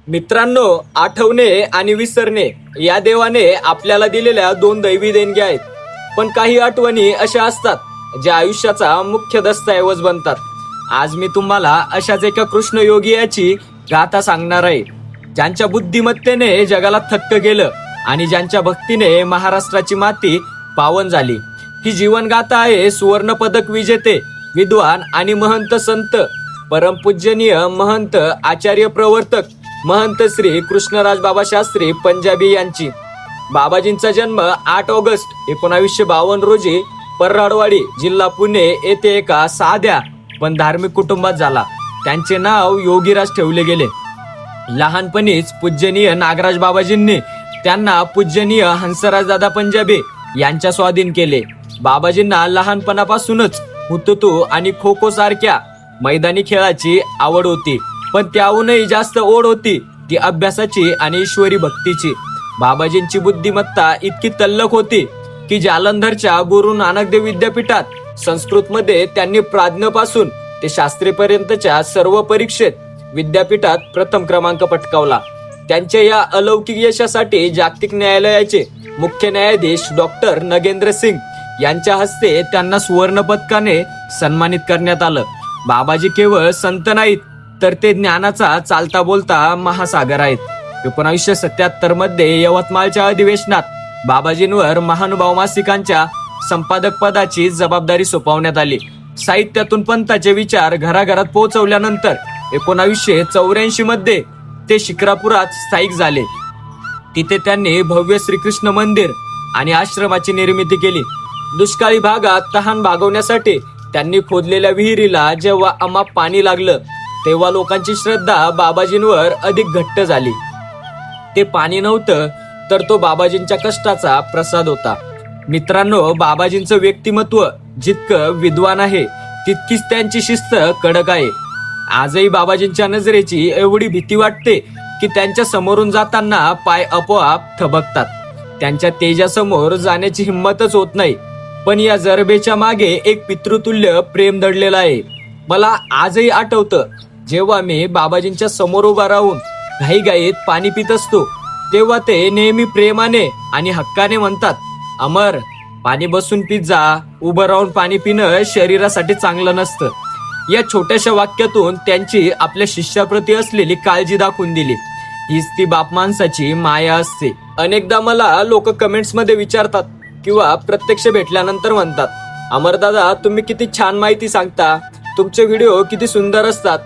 मित्रांनो, आठवणे आणि विसरणे या देवाने आपल्याला दिलेल्या दोन दैवी देणग्या आहेत. पण काही आठवणी अशा असतात ज्या आयुष्याचा मुख्य दस्तऐवज बनतात. आज मी तुम्हाला अशाच एका कृष्ण योगियाची गाथा सांगणार आहे, ज्यांच्या बुद्धिमत्तेने जगाला थक्क केलं आणि ज्यांच्या भक्तीने महाराष्ट्राची माती पावन झाली. ही जीवनगाथा आहे सुवर्ण पदक विजेते, विद्वान आणि महंत संत, परमपूजनीय महंत आचार्य प्रवर्तक महंत श्री कृष्णराज बाबा शास्त्री पंजाबी यांची. बाबाजींचा जन्म 8 ऑगस्ट 1952 रोजी पर्राडवाडी, जिल्हा पुणे येथे एका साध्या पण धार्मिक कुटुंबात झाला. त्यांचे नाव योगीराज ठेवले गेले. लहानपणीच पूजनीय नागराज बाबाजींनी त्यांना पूजनीय हंसराज दादा पंजाबी यांच्या स्वाधीन केले. बाबाजींना लहानपणापासूनच हुतुतू आणि खो खो सारख्या मैदानी खेळाची आवड होती, पण त्याहूनही जास्त ओढ होती ती अभ्यासाची आणि ईश्वरी भक्तीची. बाबाजींची बुद्धिमत्ता इतकी तल्लख होती की जालंधरच्या गुरु नानक देव विद्यापीठात संस्कृतमध्ये त्यांनी प्राज्ञपासून ते शास्त्रीपर्यंतच्या सर्व परीक्षेत विद्यापीठात प्रथम क्रमांक पटकावला. त्यांच्या या अलौकिक यशासाठी जागतिक न्यायालयाचे मुख्य न्यायाधीश डॉक्टर नगेंद्र सिंग यांच्या हस्ते त्यांना सुवर्ण पदकाने सन्मानित करण्यात आलं. बाबाजी केवळ संत नाहीत, तर ते ज्ञानाचा चालता बोलता महासागर आहेत. 1977 मध्ये यवतमाळच्या अधिवेशनात बाबाजींवर महानुभाव मासिकांच्या संपादक पदाची जबाबदारी सोपवण्यात आली. साहित्यातून पंथाचे विचार घराघरात पोहोचवल्यानंतर 1984 मध्ये ते शिक्रापुरात स्थायिक झाले. तिथे त्यांनी भव्य श्रीकृष्ण मंदिर आणि आश्रमाची निर्मिती केली. दुष्काळी भागात तहान भागवण्यासाठी त्यांनी खोदलेल्या विहिरीला जेव्हा अमाप पाणी लागलं, तेव्हा लोकांची श्रद्धा बाबाजींवर अधिक घट्ट झाली. ते पाणी नव्हतं, तर तो बाबाजींच्या कष्टाचा प्रसाद होता. मित्रांनो, बाबाजींचं व्यक्तिमत्व जितकं विद्वान आहे, तितकीच त्यांची शिस्त कडक आहे. आजही बाबाजींच्या नजरेची एवढी भीती वाटते की त्यांच्या समोरून जाताना पाय आपोआप थबकतात. त्यांच्या तेजासमोर जाण्याची हिंमतच होत नाही. पण या जरबेच्या मागे एक पितृतुल्य प्रेम दडलेलं आहे. मला आजही आठवतं, जेव्हा मी बाबाजींच्या समोर उभा राहून घाईघाईत पाणी पित असतो, तेव्हा ते नेहमी प्रेमाने आणि हक्काने म्हणतात, अमर, पाणी बसून पित जा, उभं राहून पाणी पिणं शरीरासाठी चांगलं नसतं. या छोट्याशा वाक्यातून त्यांची आपल्या शिष्याप्रती असलेली काळजी दाखवून दिली. हीच ती बाप माणसाची माया असते. अनेकदा मला लोक कमेंट्स मध्ये विचारतात किंवा प्रत्यक्ष भेटल्यानंतर म्हणतात, अमरदादा, तुम्ही किती छान माहिती सांगता, तुमचे व्हिडिओ किती सुंदर असतात.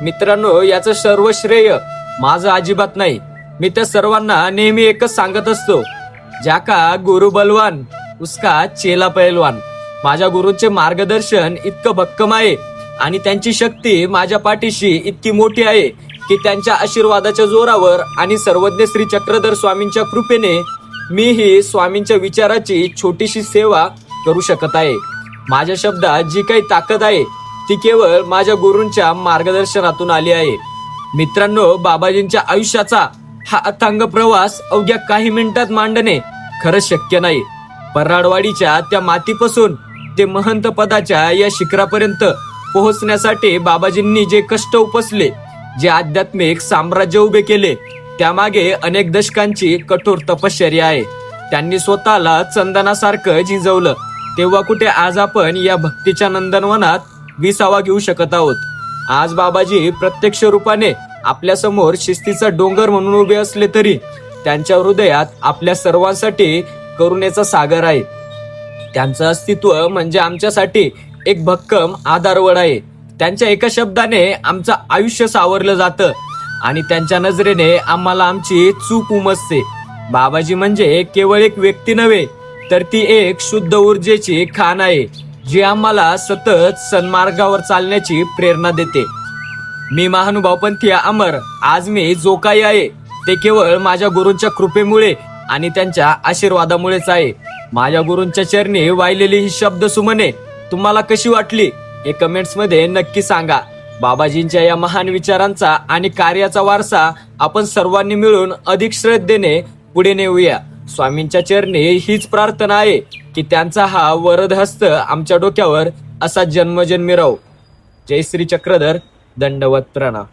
मित्रांनो, याचं सर्व श्रेय माझं अजिबात नाही. मी त्या सर्वांना नेहमी एकच सांगत असतो, ज्याका गुरु बलवान उसका चेला पहलवान. माझ्या गुरूंचे मार्गदर्शन इतकं भक्कम आहे आणि त्यांची शक्ती माझ्या पाठीशी इतकी मोठी आहे की त्यांच्या आशीर्वादाच्या जोरावर आणि सर्वज्ञ श्री चक्रधर स्वामींच्या कृपेने मी ही स्वामींच्या विचाराची छोटीशी सेवा करू शकत आहे. माझ्या शब्दात जी काही ताकद आहे ती केवळ माझ्या गुरूंच्या मार्गदर्शनातून आली आहे. मित्रांनो, बाबाजींच्या आयुष्याचा हा अथांग प्रवास अवघ्या काही मिनिटात मांडणे खरंच शक्य नाही. पर्राडवाडीच्या त्या मातीपासून ते महंत पदाच्या या शिखरापर्यंत पोहोचण्यासाठी बाबाजींनी जे कष्ट उपसले, जे आध्यात्मिक साम्राज्य उभे केले, त्यामागे अनेक दशकांची कठोर तपश्चर्या आहे. त्यांनी स्वतःला चंदनासारखं झिजवलं, तेव्हा कुठे आज आपण या भक्तीच्या नंदनवनात विसावा घेऊ शकत आहोत. आज बाबाजी प्रत्यक्ष रूपाने आपल्या समोर शिस्तीचा डोंगर म्हणून उभे असले तरी त्यांच्या हृदयात आपल्या सर्वांसाठी करुणेचा सागर आहे. त्यांचं अस्तित्व म्हणजे आमच्यासाठी एक भक्कम आधारवड आहे. त्यांच्या एका शब्दाने आमचं आयुष्य सावरलं जातं आणि त्यांच्या नजरेने आम्हाला आमची चूक उमजते. बाबाजी म्हणजे केवळ एक व्यक्ती नव्हे, तर ती एक शुद्ध ऊर्जेची खाण आहे, जी आम्हाला सतत सन्मार्गावर चालण्याची प्रेरणा देते. मी महानुभावपंथी अमर, आज मी जो काही आहे ते केवळ माझ्या गुरूंच्या कृपेमुळे आणि त्यांच्या आशीर्वादामुळेच आहे. माझ्या गुरूंच्या चरणी वाहिलेली ही शब्द सुमने तुम्हाला कशी वाटली हे कमेंट्स मध्ये नक्की सांगा. बाबाजींच्या या महान विचारांचा आणि कार्याचा वारसा आपण सर्वांनी मिळून अधिक श्रद्धेने पुढे नेऊया. स्वामींच्या चरणी हीच प्रार्थना आहे की त्यांचा हा वरद हस्त आमच्या डोक्यावर असा जन्मजन्मी राहो. जय श्री चक्रधर. दंडवत प्रणाम.